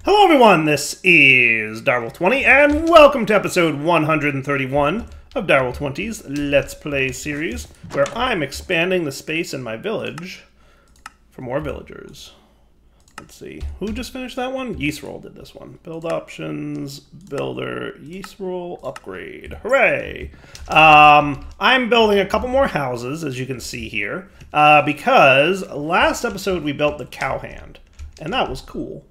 Hello everyone, this is Darwell20, and welcome to episode 131 of Darwell20's Let's Play series, where I'm expanding the space in my village for more villagers. Let's see, who just finished that one? Yeastroll did this one. Build options, builder, Yeastroll, upgrade. Hooray! I'm building a couple more houses, as you can see here, because last episode we built the cowhand, and that was cool.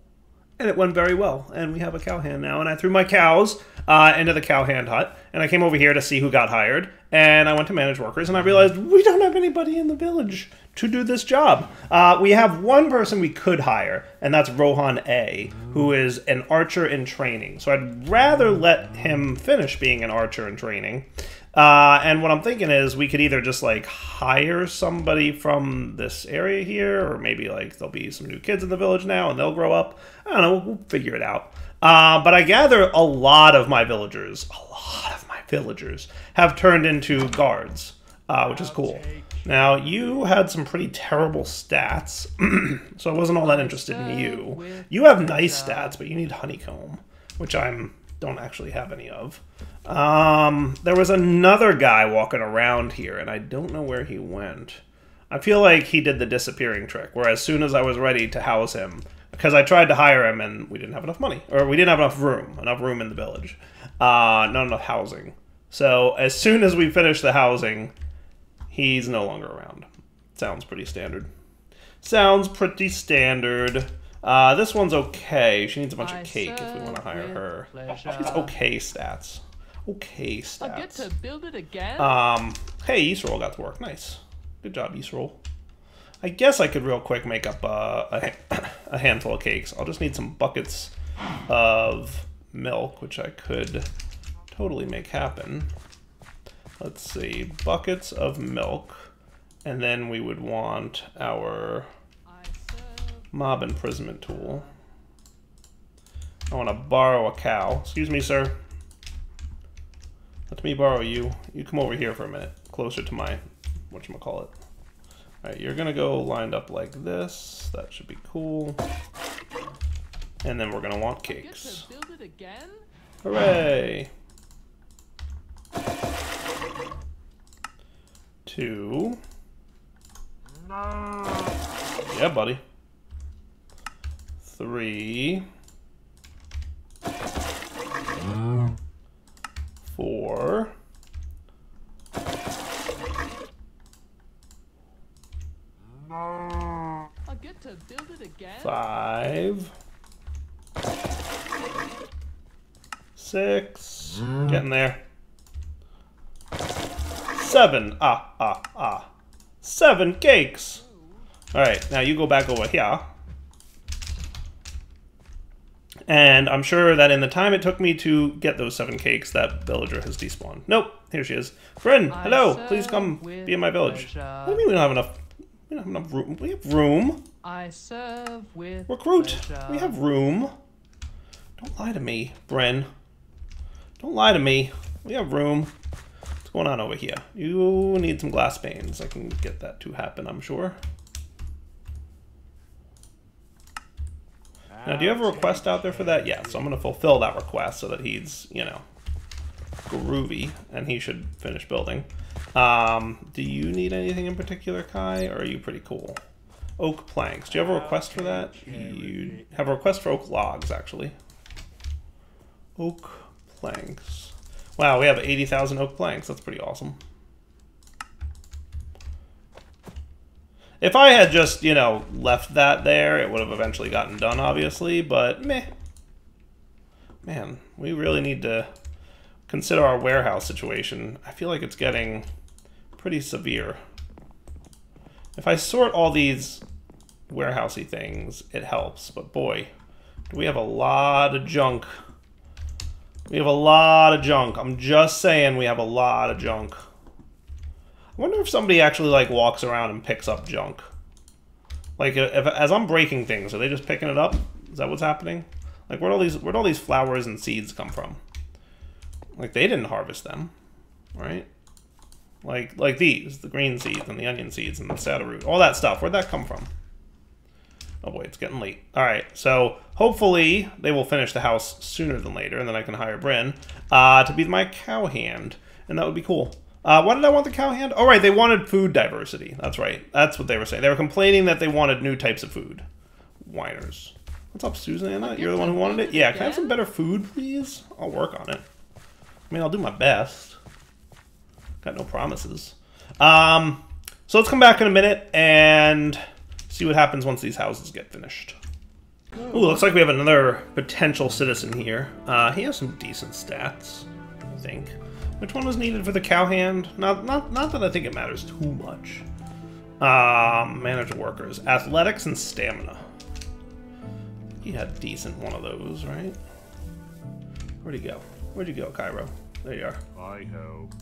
And it went very well, and we have a cowhand now. And I threw my cows into the cowhand hut, and I came over here to see who got hired. And I went to manage workers, and I realized we don't have anybody in the village to do this job. We have one person we could hire, and that's Rohan A, who is an archer in training. So I'd rather let him finish being an archer in training. And what I'm thinking is we could either just like hire somebody from this area here, or maybe like there'll be some new kids in the village now and they'll grow up. I don't know, we'll figure it out. But I gather a lot of my villagers have turned into guards, which is cool. Now, you had some pretty terrible stats, so I wasn't all that interested in you. You have nice stats, but you need honeycomb, which don't actually have any of. There was another guy walking around here, and I don't know where he went. I feel like he did the disappearing trick, where as soon as I was ready to house him, because I tried to hire him and we didn't have enough money, or we didn't have enough room in the village, not enough housing. So as soon as we finished the housing, he's no longer around. Sounds pretty standard. Sounds pretty standard. This one's okay. She needs a bunch of cake if we want to hire her. She's okay stats. Okay stats. I get to build it again? Hey, Yeastroll got to work. Nice. Good job, Yeastroll. I guess I could real quick make up a handful of cakes. I'll just need some buckets of milk, which I could totally make happen. Let's see. Buckets of milk. And then we would want our mob imprisonment tool. I want to borrow a cow. Excuse me, sir. Let me borrow you. You come over here for a minute, closer to my whatchamacallit. Alright, you're gonna go lined up like this. That should be cool. And then we're gonna want cakes. Build it again? Hooray! 2. Yeah, buddy. 3. 4. 5. 6. Getting there. 7. 7 cakes. Alright, now you go back over here. And I'm sure that in the time it took me to get those 7 cakes, that villager has despawned. Nope, here she is. Bryn, hello, please come be in my village. What do you mean we don't have enough? We don't have enough room. We have room. I serve with Recruit. We have room. Don't lie to me, Bryn. Don't lie to me. We have room. What's going on over here? You need some glass panes. I can get that to happen, I'm sure. Now, do you have a request out there for that? Yeah, so I'm going to fulfill that request so that he's, you know, groovy, and he should finish building. Do you need anything in particular, Kai, or are you pretty cool? Oak planks. Do you have a request for that? You have a request for oak logs, actually. Oak planks. Wow, we have 80,000 oak planks. That's pretty awesome. If I had just, you know, left that there, it would have eventually gotten done, obviously, but meh. Man, we really need to consider our warehouse situation. I feel like it's getting pretty severe. If I sort all these warehousey things, it helps, but boy, do we have a lot of junk. We have a lot of junk. I'm just saying we have a lot of junk. I wonder if somebody actually, like, walks around and picks up junk. Like, as I'm breaking things, are they just picking it up? Is that what's happening? Like, where'd all these flowers and seeds come from? Like, they didn't harvest them, right? Like these, the green seeds and the onion seeds and the saddle root, all that stuff. Where'd that come from? Oh boy, it's getting late. Alright, so hopefully they will finish the house sooner than later, and then I can hire Bryn to be my cowhand, and that would be cool. Why did I want the cowhand? Oh right, they wanted food diversity. That's right. That's what they were saying. They were complaining that they wanted new types of food. Whiners. What's up, Susanna? You're the one who wanted it? Yeah, can I have some better food, please? I'll work on it. I mean, I'll do my best. Got no promises. So let's come back in a minute and see what happens once these houses get finished. Ooh, looks like we have another potential citizen here. He has some decent stats, I think. Which one was needed for the cowhand? Not that I think it matters too much. Manager workers. Athletics and stamina. He had a decent one of those, right? Where'd he go? Where'd you go, Cairo? There you are. I hope.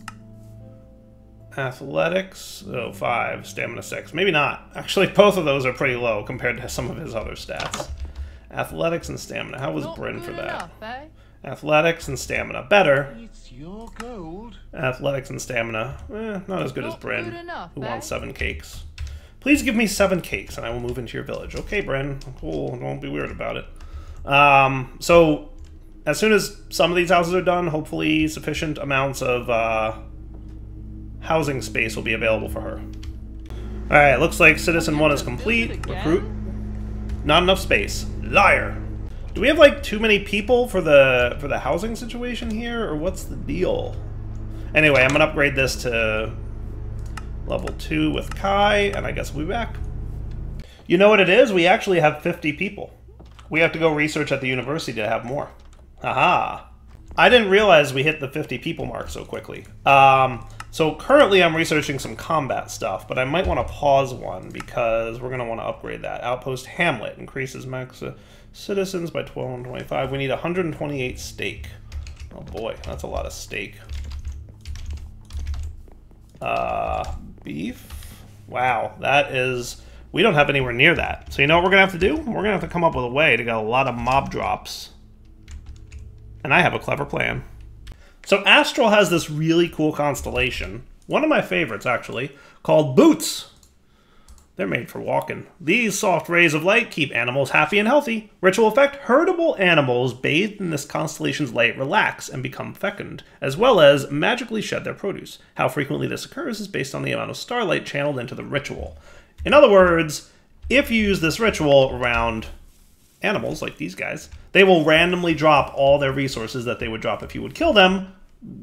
Athletics, 5, stamina 6. Maybe not. Actually, both of those are pretty low compared to some of his other stats. Athletics and stamina. How was Bryn for that? Enough, eh? Athletics and stamina. Better. It's your gold. Athletics and stamina. Not as good as Bryn, Enough, who eh? wants 7 cakes. Please give me 7 cakes and I will move into your village. Okay, Bryn. Cool. Don't be weird about it. So, as soon as some of these houses are done, hopefully sufficient amounts of housing space will be available for her. Alright, looks like Citizen 1 is complete. Recruit. Not enough space. Liar. Do we have, like, too many people for the housing situation here, or what's the deal? Anyway, I'm gonna upgrade this to level 2 with Kai, and I guess we'll be back. You know what it is? We actually have 50 people. We have to go research at the university to have more. Haha. I didn't realize we hit the 50 people mark so quickly. So currently I'm researching some combat stuff, but I might want to pause one because we're going to want to upgrade that. Outpost Hamlet increases max citizens by 12 and 25. We need 128 steak. Oh boy, that's a lot of steak. Beef? Wow, that is... We don't have anywhere near that. So you know what we're going to have to do? We're going to have to come up with a way to get a lot of mob drops. And I have a clever plan. So Astral has this really cool constellation, one of my favorites actually, called Boots. They're made for walking. These soft rays of light keep animals happy and healthy. Ritual effect: herdable animals bathed in this constellation's light relax and become fecund, as well as magically shed their produce. How frequently this occurs is based on the amount of starlight channeled into the ritual. In other words, if you use this ritual around animals like these guys, they will randomly drop all their resources that they would drop if you would kill them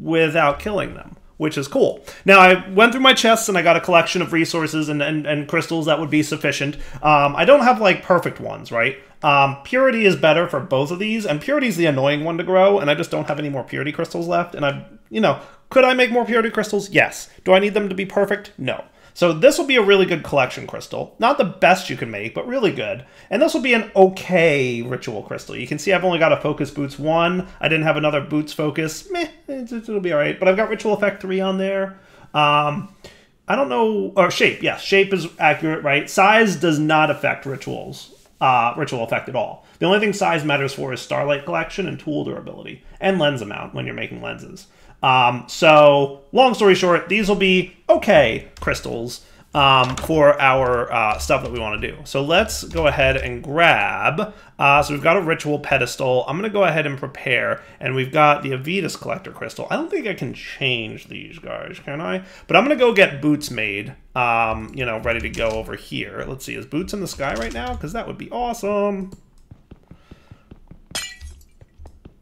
without killing them, which is cool. Now, I went through my chests and I got a collection of resources and crystals that would be sufficient. I don't have, like, perfect ones, right? Purity is better for both of these, and Purity is the annoying one to grow, and I just don't have any more Purity crystals left, and could I make more Purity crystals? Yes. Do I need them to be perfect? No. So this will be a really good collection crystal. Not the best you can make, but really good. And this will be an okay ritual crystal. You can see I've only got a Focus Boots 1. I didn't have another Boots Focus. Meh, it'll be alright. But I've got Ritual Effect 3 on there. I don't know... Or Shape, yes. Shape is accurate, right? Size does not affect ritual effect at all. The only thing size matters for is Starlight Collection and tool durability. And lens amount when you're making lenses. So, long story short, these will be okay crystals for our stuff that we want to do. So let's go ahead and grab, so we've got a ritual pedestal. I'm going to go ahead and prepare, and we've got the Avitus Collector Crystal. I don't think I can change these guys, can I? But I'm going to go get boots made, ready to go over here. Let's see, is Boots in the sky right now? Because that would be awesome.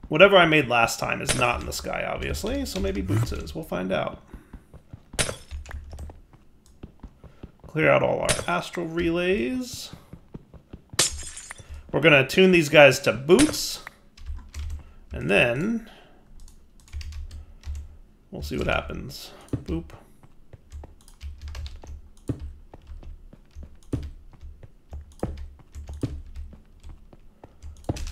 Whatever I made last time is not in the sky, obviously, so maybe Boots is. We'll find out. Clear out all our astral relays. We're going to tune these guys to Boots. And then we'll see what happens. Boop.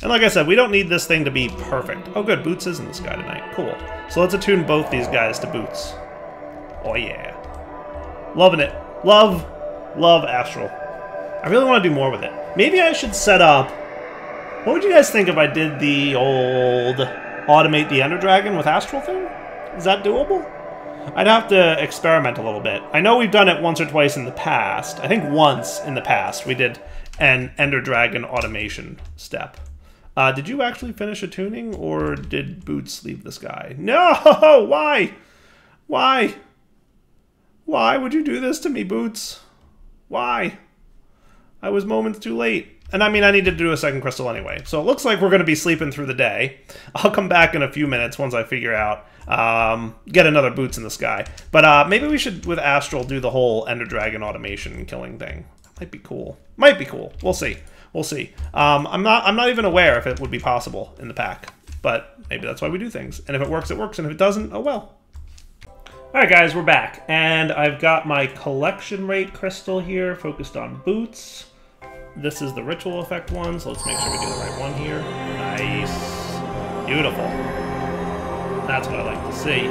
And like I said, we don't need this thing to be perfect. Oh good, Boots is in the sky tonight. Cool. So let's attune both these guys to Boots. Oh yeah. Loving it. Love Astral. I really want to do more with it. Maybe I should set up... What would you guys think if I did the old automate the Ender Dragon with Astral thing? Is that doable? I'd have to experiment a little bit. I know we've done it once or twice in the past. I think once in the past we did and Ender Dragon automation step. Did you actually finish a tuning, or did Boots leave the sky? No! Why? Why? Why would you do this to me, Boots? Why? I was moments too late. And I mean, I need to do a second crystal anyway. So it looks like we're going to be sleeping through the day. I'll come back in a few minutes once I figure out, get another Boots in the sky. But maybe we should, with Astral, do the whole Ender Dragon automation killing thing. Might be cool. Might be cool. We'll see. We'll see. I'm not even aware if it would be possible in the pack. But maybe that's why we do things. And if it works, it works. And if it doesn't, oh well. Alright guys, we're back. And I've got my collection rate crystal here, focused on Boots. This is the ritual effect one, so let's make sure we do the right one here. Nice. Beautiful. That's what I like to see.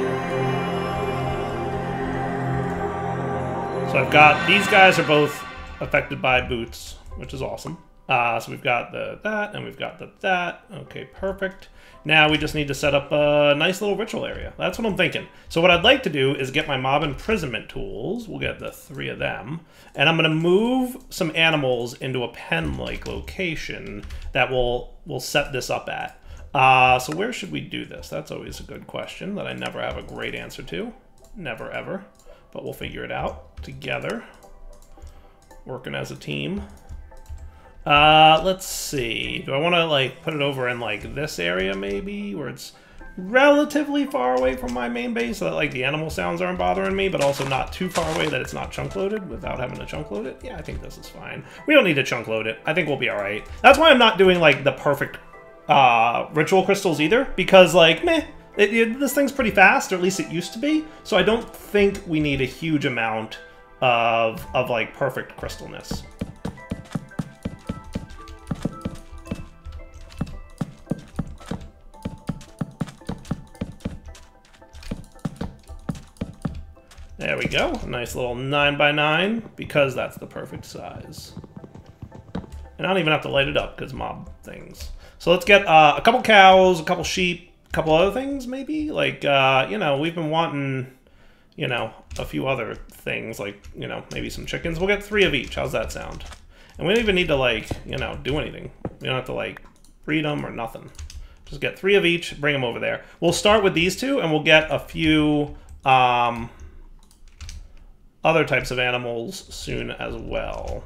So I've got, these guys are both affected by Boots, which is awesome. So we've got that, and we've got that. Okay, perfect. Now we just need to set up a nice little ritual area. That's what I'm thinking. So what I'd like to do is get my mob imprisonment tools. We'll get the 3 of them. And I'm going to move some animals into a pen-like location that we'll set this up at. So where should we do this? That's always a good question that I never have a great answer to. Never, ever. But we'll figure it out together. Working as a team. Let's see. Do I want to, like, put it over in, like, this area, maybe? Where it's relatively far away from my main base so that, like, the animal sounds aren't bothering me, but also not too far away that it's not chunk-loaded without having to chunk-load it? Yeah, I think this is fine. We don't need to chunk-load it. I think we'll be alright. That's why I'm not doing, like, the perfect, ritual crystals either, because, like, meh. This thing's pretty fast, or at least it used to be, so I don't think we need a huge amount of like, perfect crystalness. There we go. A nice little 9x9, because that's the perfect size. And I don't even have to light it up, because mob things. So let's get a couple cows, a couple sheep, a couple other things, maybe? Like, you know, we've been wanting, you know, a few other things, like, you know, maybe some chickens. We'll get 3 of each. How's that sound? And we don't even need to, like, you know, do anything. We don't have to, like, breed them or nothing. Just get 3 of each, bring them over there. We'll start with these 2, and we'll get a few other types of animals soon as well.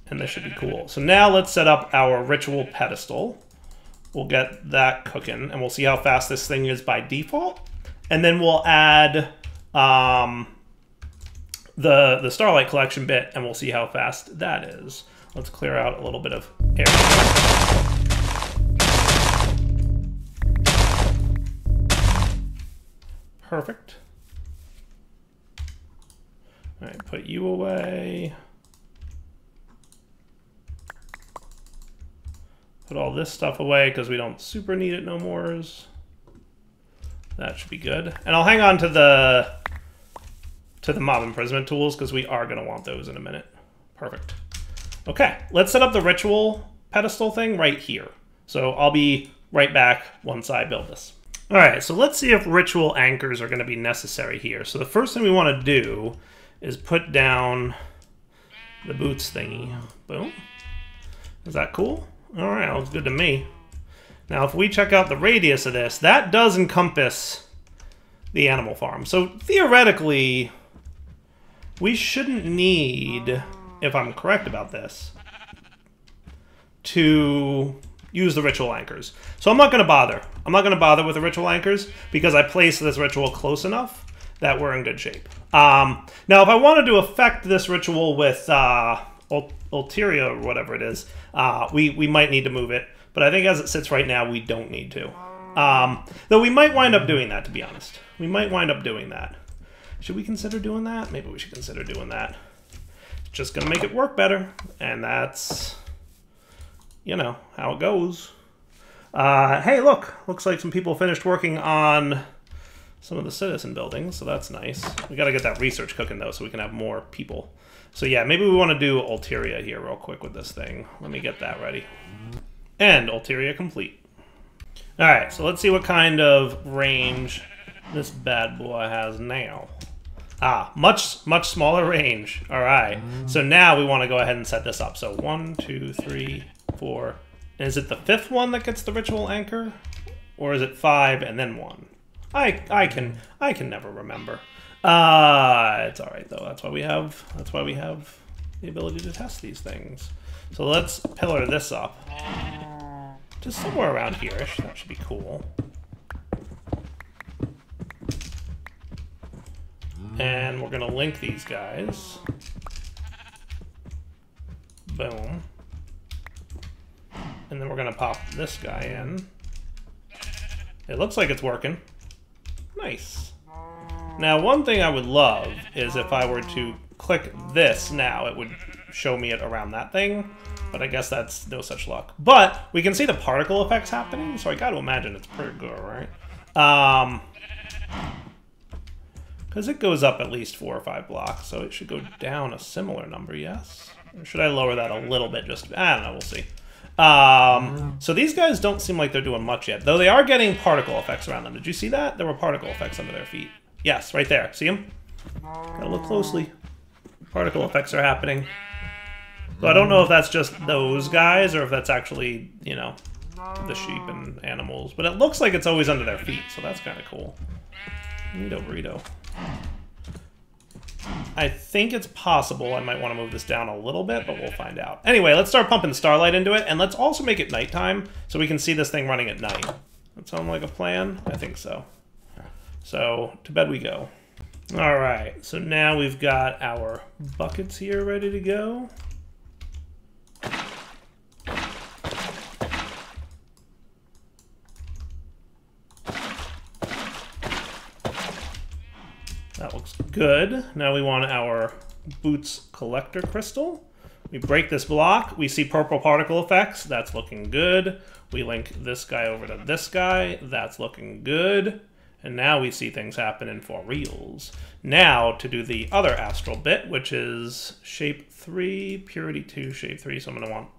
And this should be cool. So now let's set up our ritual pedestal. We'll get that cooking, and we'll see how fast this thing is by default. And then we'll add the Starlight Collection bit, and we'll see how fast that is. Let's clear out a little bit of air. Perfect. All right, put you away. Put all this stuff away because we don't super need it no more. That should be good. And I'll hang on to the mob imprisonment tools because we are going to want those in a minute. Perfect. Okay, let's set up the ritual pedestal thing right here. So I'll be right back once I build this. All right, so let's see if ritual anchors are going to be necessary here. So the first thing we want to do is put down the boots thingy. Boom. Is that cool? All right, looks good to me. Now, if we check out the radius of this, that does encompass the animal farm. So theoretically, we shouldn't need, if I'm correct about this, to use the ritual anchors. So I'm not going to bother. I'm not going to bother with the ritual anchors because I placed this ritual close enough that we're in good shape. Now, if I wanted to affect this ritual with Ulteria or whatever it is, we might need to move it. But I think as it sits right now, we don't need to. Though we might wind up doing that, to be honest. We might wind up doing that. Should we consider doing that? Maybe we should consider doing that. It's just going to make it work better. And that's, you know, how it goes. Hey, look. Looks like some people finished working on some of the citizen buildings, so that's nice. We got to get that research cooking, though, so we can have more people. So yeah, maybe we want to do Ulteria here real quick with this thing. Let me get that ready. And Ulteria complete. Alright, so let's see what kind of range this bad boy has now. Ah, much smaller range. All right. So now we want to go ahead and set this up. So 1, 2, 3, 4. And is it the 5th one that gets the ritual anchor, or is it 5 and then 1? I can never remember. It's all right though. That's why we have the ability to test these things. So let's pillar this up. Just somewhere around here-ish. That should be cool. And we're going to link these guys. Boom. And then we're going to pop this guy in. It looks like it's working. Nice. Now, one thing I would love is if I were to click this now, it would show me it around that thing. But I guess that's no such luck. But we can see the particle effects happening, so I got to imagine it's pretty good, right? Because it goes up at least 4 or 5 blocks, so it should go down a similar number, yes? Or should I lower that a little bit just to, I don't know, we'll see. So these guys don't seem like they're doing much yet, though they are getting particle effects around them. Did you see that? There were particle effects under their feet. Yes, right there. See them? Gotta look closely. Particle effects are happening. So I don't know if that's just those guys or if that's actually, you know, the sheep and animals. But it looks like it's always under their feet, so that's kind of cool. Neato burrito. I think it's possible I might want to move this down a little bit, but we'll find out. Anyway, let's start pumping starlight into it, and let's also make it nighttime so we can see this thing running at night. That sound like a plan? I think so. So, to bed we go. Alright, so now we've got our buckets here ready to go. That looks good. Now we want our boots collector crystal. We break this block. We see purple particle effects. That's looking good. We link this guy over to this guy. That's looking good. And now we see things happening for reals. Now to do the other astral bit, which is shape 3, purity 2, shape 3. So I'm going to want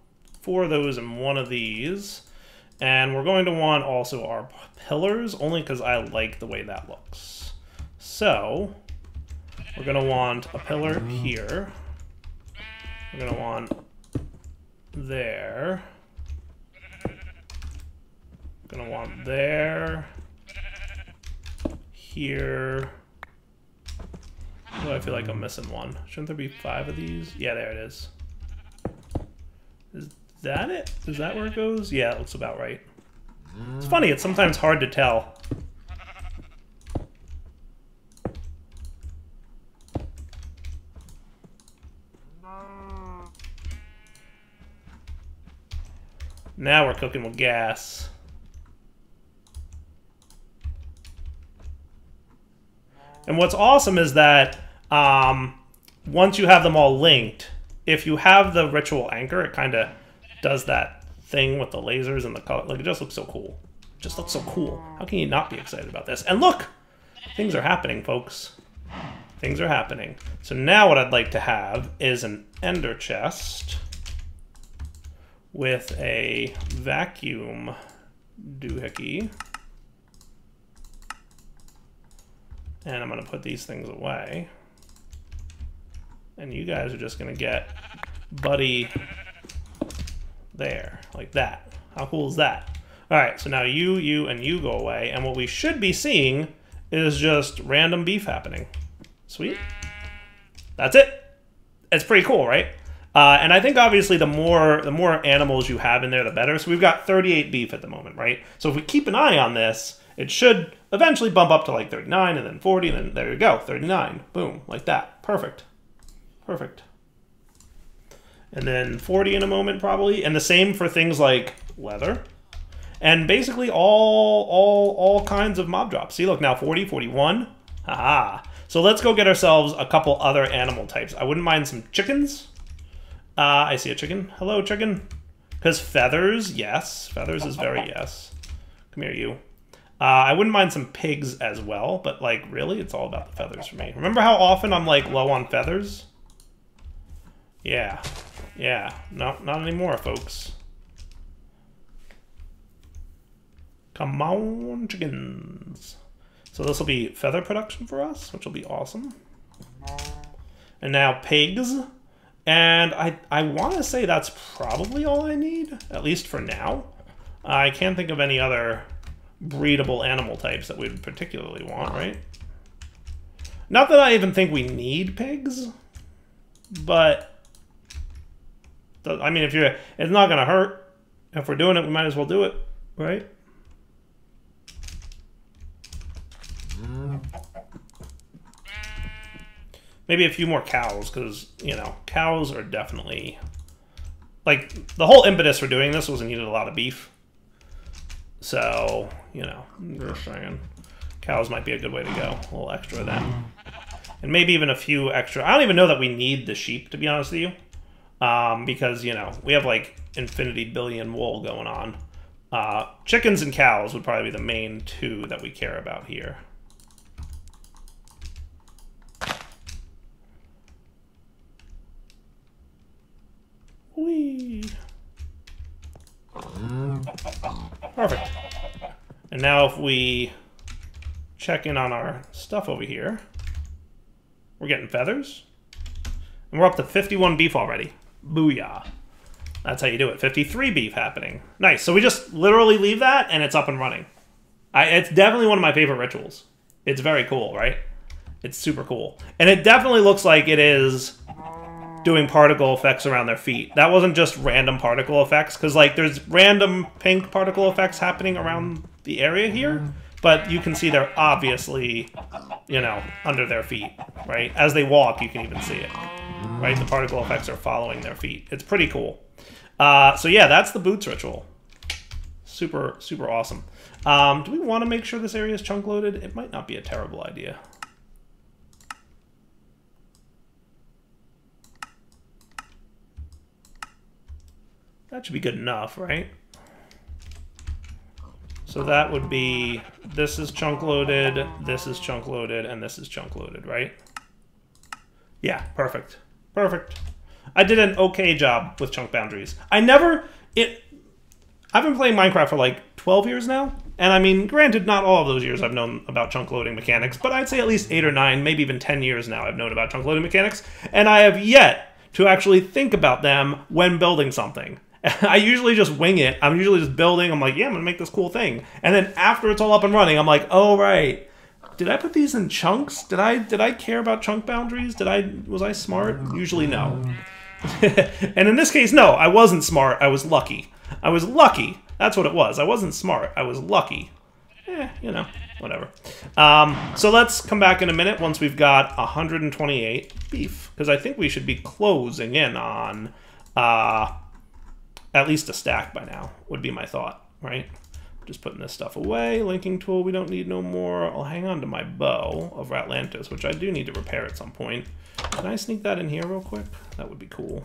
4 of those and 1 of these. And we're going to want also our pillars, only because I like the way that looks. So, we're going to want a pillar here. We're going to want there. We're going to want there. Here. Oh, I feel like I'm missing one. Shouldn't there be 5 of these? Yeah, there it is. Is that it? Is that where it goes? Yeah, it looks about right. It's funny, it's sometimes hard to tell. Now we're cooking with gas. And what's awesome is that once you have them all linked, if you have the ritual anchor, it kind of does that thing with the lasers and the color. Like, it just looks so cool. It just looks so cool. How can you not be excited about this? And look! Things are happening, folks. Things are happening. So now what I'd like to have is an ender chest with a vacuum doohickey. And I'm going to put these things away. And you guys are just going to get buddy there, like that. How cool is that? All right, so now you, and you go away. And what we should be seeing is just random beef happening. Sweet. That's it. It's pretty cool, right? And I think obviously the more animals you have in there, the better. So we've got 38 beef at the moment, right? So if we keep an eye on this, it should eventually bump up to like 39 and then 40, and then there you go, 39. Boom, like that. Perfect. Perfect. And then 40 in a moment probably. And the same for things like leather. And basically all kinds of mob drops. See, look, now 40, 41. Haha. So let's go get ourselves a couple other animal types. I wouldn't mind some chickens. I see a chicken. Hello, chicken. Because feathers, yes. Feathers is very yes. Come here, you. I wouldn't mind some pigs as well, but, like, really, it's all about the feathers for me. Remember how often I'm, like, low on feathers? Yeah. Yeah. No, not anymore, folks. Come on, chickens. So this will be feather production for us, which will be awesome. And now pigs. And I want to say that's probably all I need, at least for now. I can't think of any other breedable animal types that we'd particularly want, right? Not that I even think we need pigs, but I mean, it's not going to hurt. If we're doing it, we might as well do it, right? Maybe a few more cows, because, you know, cows are definitely... Like, the whole impetus for doing this was we needed a lot of beef. So, you know, just saying. Cows might be a good way to go. A little extra of them. And maybe even a few extra... I don't even know that we need the sheep, to be honest with you. Because, you know, we have, like, infinity billion wool going on. Chickens and cows would probably be the main two that we care about here. Whee! Perfect. And now if we check in on our stuff over here, we're getting feathers. And we're up to 51 beef already. Booyah. That's how you do it. 53 beef happening. Nice. So we just literally leave that and it's up and running. It's definitely one of my favorite rituals. It's very cool, right? It's super cool. And it definitely looks like it is doing particle effects around their feet. That wasn't just random particle effects, because like there's random pink particle effects happening around the area here, but you can see they're obviously, you know, under their feet, right? As they walk, you can even see it, right? The particle effects are following their feet. It's pretty cool. So yeah, that's the boots ritual. Super, super awesome. Do we want to make sure this area is chunk loaded? It might not be a terrible idea. That should be good enough, right? So that would be, this is chunk loaded, this is chunk loaded, and this is chunk loaded, right? Yeah, perfect. Perfect. I did an okay job with chunk boundaries. I've been playing Minecraft for like 12 years now. And I mean, granted, not all of those years I've known about chunk loading mechanics, but I'd say at least 8 or 9, maybe even 10 years now I've known about chunk loading mechanics. And I have yet to actually think about them when building something. I usually just wing it. I'm usually just building. I'm like, yeah, I'm going to make this cool thing. And then after it's all up and running, I'm like, oh, right. Did I put these in chunks? Did I care about chunk boundaries? Was I smart? Usually no. And in this case, no, I wasn't smart. I was lucky. I was lucky. That's what it was. I wasn't smart. I was lucky. You know, whatever. So let's come back in a minute once we've got 128 beef. Because I think we should be closing in on at least a stack by now, would be my thought, right? Just putting this stuff away. Linking tool we don't need no more. I'll hang on to my bow of Ratlantis, which I do need to repair at some point. Can I sneak that in here real quick? That would be cool.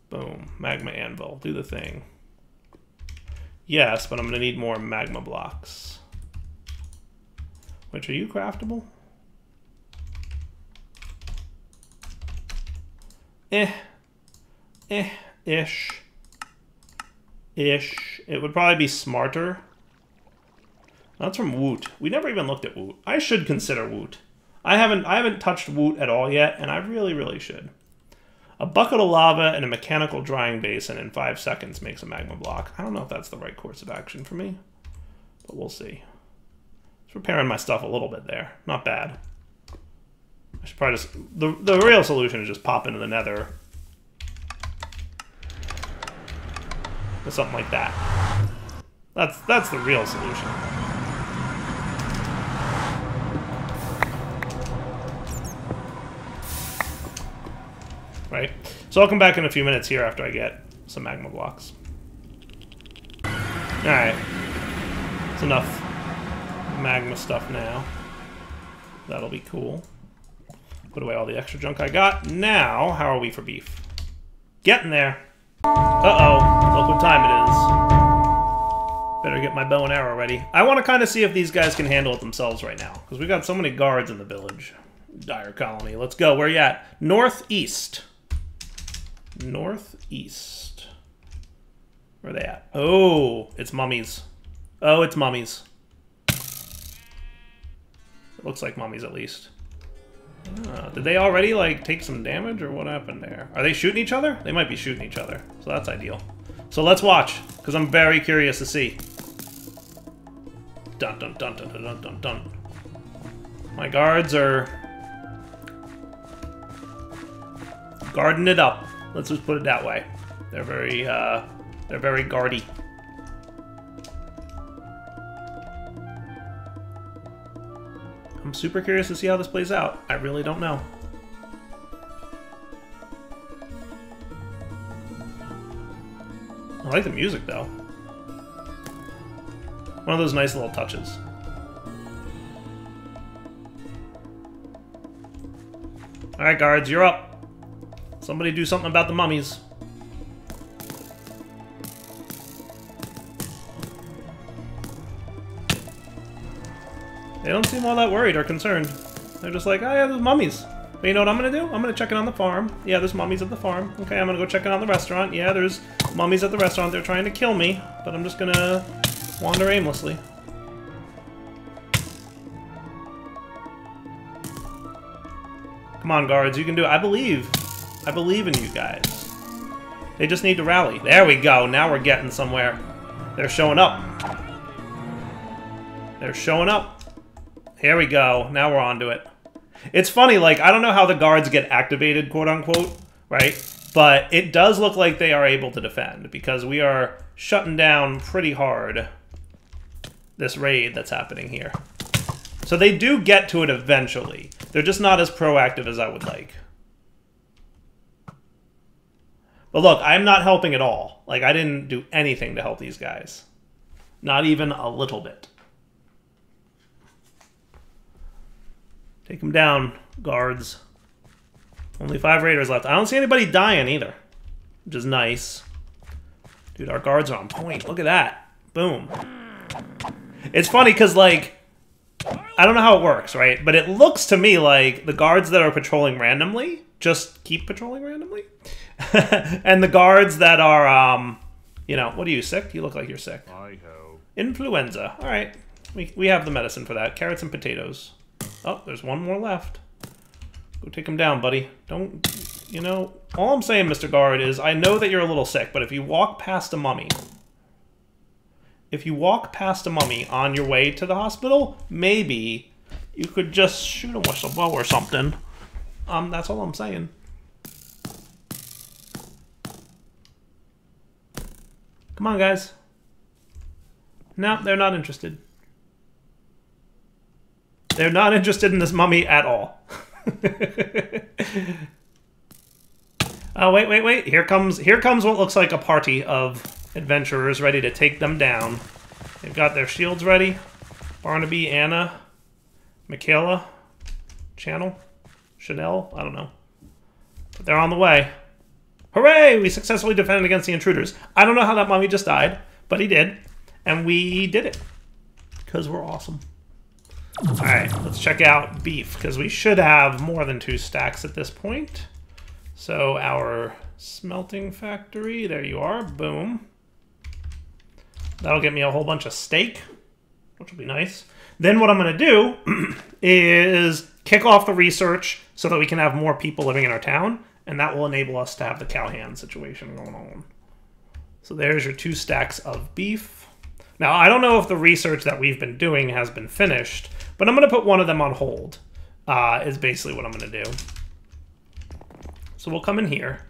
Boom. Magma anvil. Do the thing. Yes, but I'm going to need more magma blocks. Which, are you craftable? Ish. It would probably be smarter. That's from Woot. We never even looked at Woot. I should consider Woot. I haven't touched Woot at all yet, and I really, really should. A bucket of lava and a mechanical drying basin in 5 seconds makes a magma block. I don't know if that's the right course of action for me, but we'll see. Just repairing my stuff a little bit there. Not bad. I should probably just... The real solution is just pop into the nether. Or something like that. That's the real solution. Right? So I'll come back in a few minutes here after I get some magma blocks. Alright. It's enough magma stuff now. That'll be cool. Put away all the extra junk I got. Now, how are we for beef? Getting there. Uh-oh. Look what time it is. Better get my bow and arrow ready. I want to kind of see if these guys can handle it themselves right now. Because we've got so many guards in the village. Dire colony. Let's go. Where you at? Northeast. Northeast. Where are they at? Oh, it's mummies. Oh, it's mummies. It looks like mummies, at least. Did they already, like, take some damage, or what happened there? Are they shooting each other? They might be shooting each other, so that's ideal. So let's watch, because I'm very curious to see. Dun dun dun dun dun dun dun dun. My guards are guarding it up. Let's just put it that way. They're very guardy. I'm super curious to see how this plays out. I really don't know. I like the music, though. One of those nice little touches. Alright, guards, you're up. Somebody do something about the mummies. They don't seem all that worried or concerned. They're just like, oh yeah, there's mummies. But you know what I'm gonna do? I'm gonna check it on the farm. Yeah, there's mummies at the farm. Okay, I'm gonna go check it on the restaurant. Yeah, there's mummies at the restaurant. They're trying to kill me, but I'm just gonna wander aimlessly. Come on, guards, you can do it. I believe in you guys. They just need to rally. There we go. Now we're getting somewhere. They're showing up. They're showing up. Here we go. Now we're on to it. It's funny, like, I don't know how the guards get activated, quote-unquote, right? But it does look like they are able to defend, because we are shutting down pretty hard this raid that's happening here. So they do get to it eventually. They're just not as proactive as I would like. But look, I'm not helping at all. Like, I didn't do anything to help these guys. Not even a little bit. Take them down, guards. Only 5 raiders left. I don't see anybody dying either, which is nice. Dude, our guards are on point. Look at that. Boom. It's funny because, like, I don't know how it works, right? But it looks to me like the guards that are patrolling randomly just keep patrolling randomly. And the guards that are, you know, what are you, sick? You look like you're sick. Hi-ho. Influenza. All right. We have the medicine for that. Carrots and potatoes. Oh, there's one more left. Go take him down, buddy. Don't, you know, all I'm saying, Mr. Guard, is I know that you're a little sick, but if you walk past a mummy, on your way to the hospital, maybe you could just shoot him with a bow or something. That's all I'm saying. Come on, guys. No, they're not interested. They're not interested in this mummy at all. Oh, wait. Here comes what looks like a party of adventurers ready to take them down. They've got their shields ready. Barnaby, Anna, Michaela, Chanel, Chanel, I don't know. But they're on the way. Hooray! We successfully defended against the intruders. I don't know how that mummy just died, but he did. And we did it. Because we're awesome. Alright, let's check out beef, because we should have more than 2 stacks at this point. So our smelting factory, there you are, boom. That'll get me a whole bunch of steak, which will be nice. Then what I'm going to do is kick off the research so that we can have more people living in our town, and that will enable us to have the cowhand situation going on. So there's your 2 stacks of beef. Now, I don't know if the research that we've been doing has been finished, but I'm going to put one of them on hold, is basically what I'm going to do. So we'll come in here.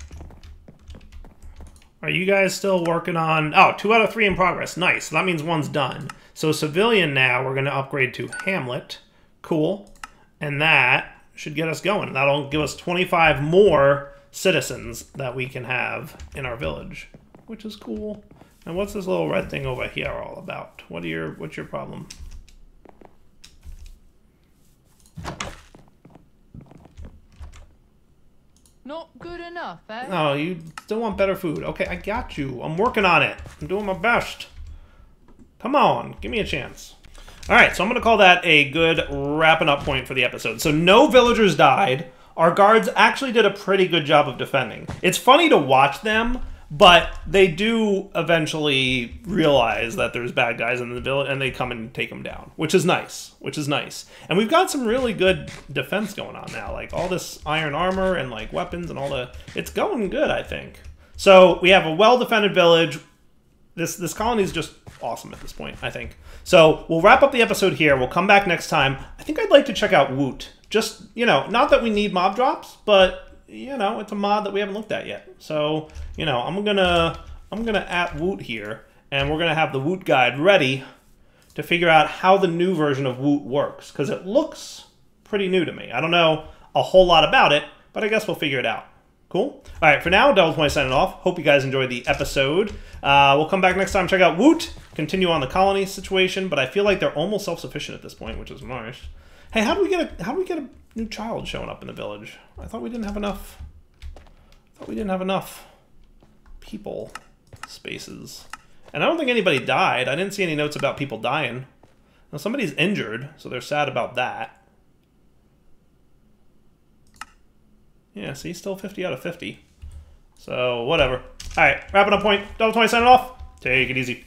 Are you guys still working on... Oh, 2 out of 3 in progress. Nice. So that means 1's done. So civilian now, we're going to upgrade to Hamlet. Cool. And that should get us going. That'll give us 25 more citizens that we can have in our village, which is cool. And what's this little red thing over here all about? What's your problem? Not good enough, eh? Oh, you still want better food. Okay, I got you. I'm working on it. I'm doing my best. Come on, give me a chance. All right, so I'm going to call that a good wrapping up point for the episode. So no villagers died. Our guards actually did a pretty good job of defending. It's funny to watch them, But they do eventually realize that there's bad guys in the village, and they come and take them down, which is nice. And we've got some really good defense going on now, like all this iron armor and like weapons and all the. It's going good, I think. So we have a well-defended village. This colony is just awesome at this point, I think. So we'll wrap up the episode here. We'll come back next time. I think I'd like to check out Woot. Just, you know, not that we need mob drops, but you know, it's a mod that we haven't looked at yet. So, you know, I'm gonna at Woot here, and we're gonna have the Woot guide ready to figure out how the new version of Woot works, because it looks pretty new to me. I don't know a whole lot about it, but I guess we'll figure it out. Cool? All right, for now, Devil20 signing off. Hope you guys enjoyed the episode. We'll come back next time, check out Woot, continue on the colony situation, but I feel like they're almost self-sufficient at this point, which is nice. Hey, how do we get a new child showing up in the village? I thought we didn't have enough. People spaces. And I don't think anybody died. I didn't see any notes about people dying. Now somebody's injured, so they're sad about that. Yeah, see, still 50 out of 50. So, whatever. Alright, wrapping up point. Devil20 signing off. Take it easy.